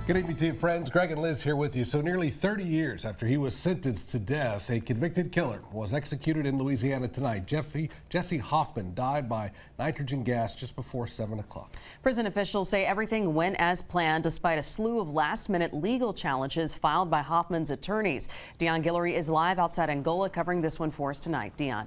Good evening to you, friends. Greg and Liz here with you. So nearly 30 years after he was sentenced to death, a convicted killer was executed in Louisiana tonight. Jesse Hoffman died by nitrogen gas just before 7 o'clock. Prison officials say everything went as planned despite a slew of last-minute legal challenges filed by Hoffman's attorneys. Dion Guillory is live outside Angola covering this one for us tonight. Dion.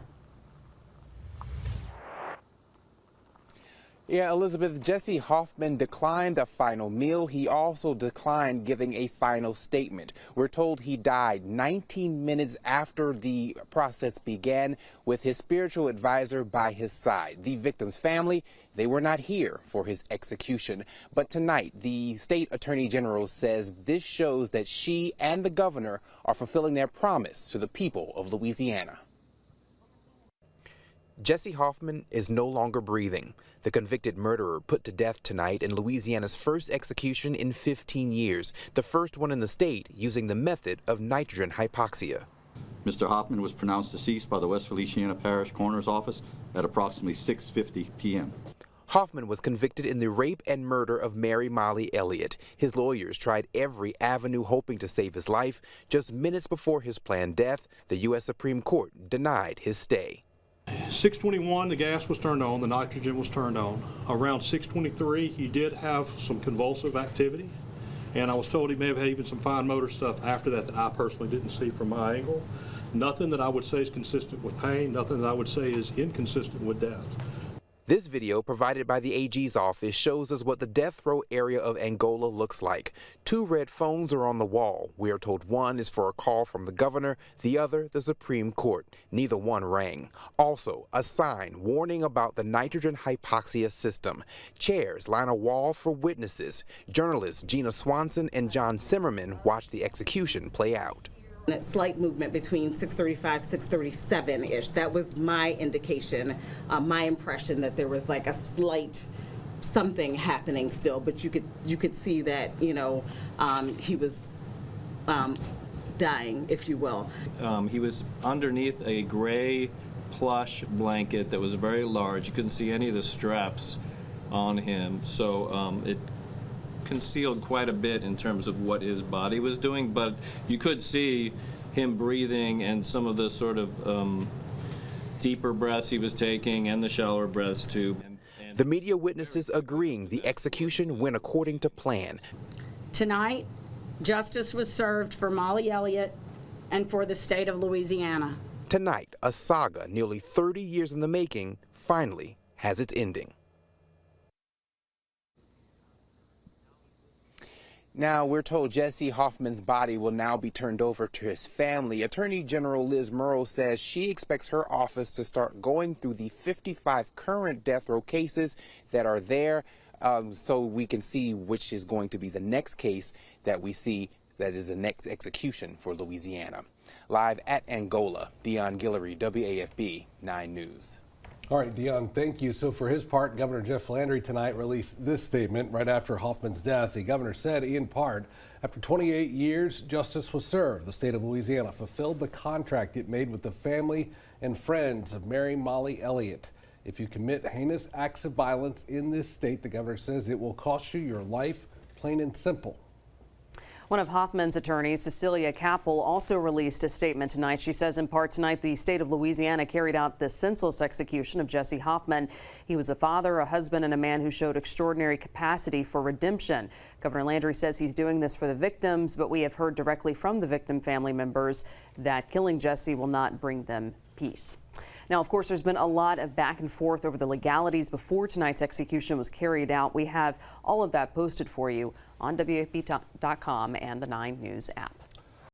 Yeah, Elizabeth, Jesse Hoffman declined a final meal. He also declined giving a final statement. We're told he died 19 minutes after the process began with his spiritual advisor by his side. The victim's family, they were not here for his execution. But tonight, the state attorney general says this shows that she and the governor are fulfilling their promise to the people of Louisiana. Jesse Hoffman is no longer breathing. The convicted murderer put to death tonight in Louisiana's first execution in 15 years, the first one in the state using the method of nitrogen hypoxia. Mr. Hoffman was pronounced deceased by the West Feliciana Parish coroner's office at approximately 6:50 p.m. Hoffman was convicted in the rape and murder of Mary Molly Elliott. His lawyers tried every avenue hoping to save his life. Just minutes before his planned death, the U.S. Supreme Court denied his stay. 6:21, the gas was turned on, the nitrogen was turned on. Around 6:23, he did have some convulsive activity, and I was told he may have had even some fine motor stuff after that I personally didn't see from my angle. Nothing that I would say is consistent with pain, nothing that I would say is inconsistent with death. This video provided by the AG's office shows us what the death row area of Angola looks like. 2 red phones are on the wall. We are told one is for a call from the governor, the other the Supreme Court. Neither one rang. Also, a sign warning about the nitrogen hypoxia system. Chairs line a wall for witnesses. Journalists Gina Swanson and John Zimmerman watched the execution play out. A slight movement between 6:35, 6:37-ish. That was my indication, my impression that there was like a slight something happening still, but you could see that, you know, he was dying, if you will. He was underneath a gray plush blanket that was very large. You couldn't see any of the straps on him, so it concealed quite a bit in terms of what his body was doing, but you could see him breathing and some of the sort of deeper breaths he was taking and the shallower breaths too. The media witnesses agreeing the execution went according to plan. Tonight, justice was served for Molly Elliott and for the state of Louisiana. Tonight, a saga nearly 30 years in the making finally has its ending. Now, we're told Jesse Hoffman's body will now be turned over to his family. Attorney General Liz Murrow says she expects her office to start going through the 55 current death row cases that are there so we can see which is going to be the next case that we see that is the next execution for Louisiana. Live at Angola, Dion Guillory, WAFB 9 News. All right, Dion, thank you. So for his part, Governor Jeff Landry tonight released this statement right after Hoffman's death. The governor said, in part, after 28 years, justice was served. The state of Louisiana fulfilled the contract it made with the family and friends of Mary Molly Elliott. If you commit heinous acts of violence in this state, the governor says it will cost you your life, plain and simple. One of Hoffman's attorneys, Cecilia Capel, also released a statement tonight. She says in part tonight the state of Louisiana carried out the senseless execution of Jesse Hoffman. He was a father, a husband, and a man who showed extraordinary capacity for redemption. Governor Landry says he's doing this for the victims, but we have heard directly from the victim family members that killing Jesse will not bring them peace. Now, of course, there's been a lot of back and forth over the legalities before tonight's execution was carried out. We have all of that posted for you on WAFB.com and the 9 News app.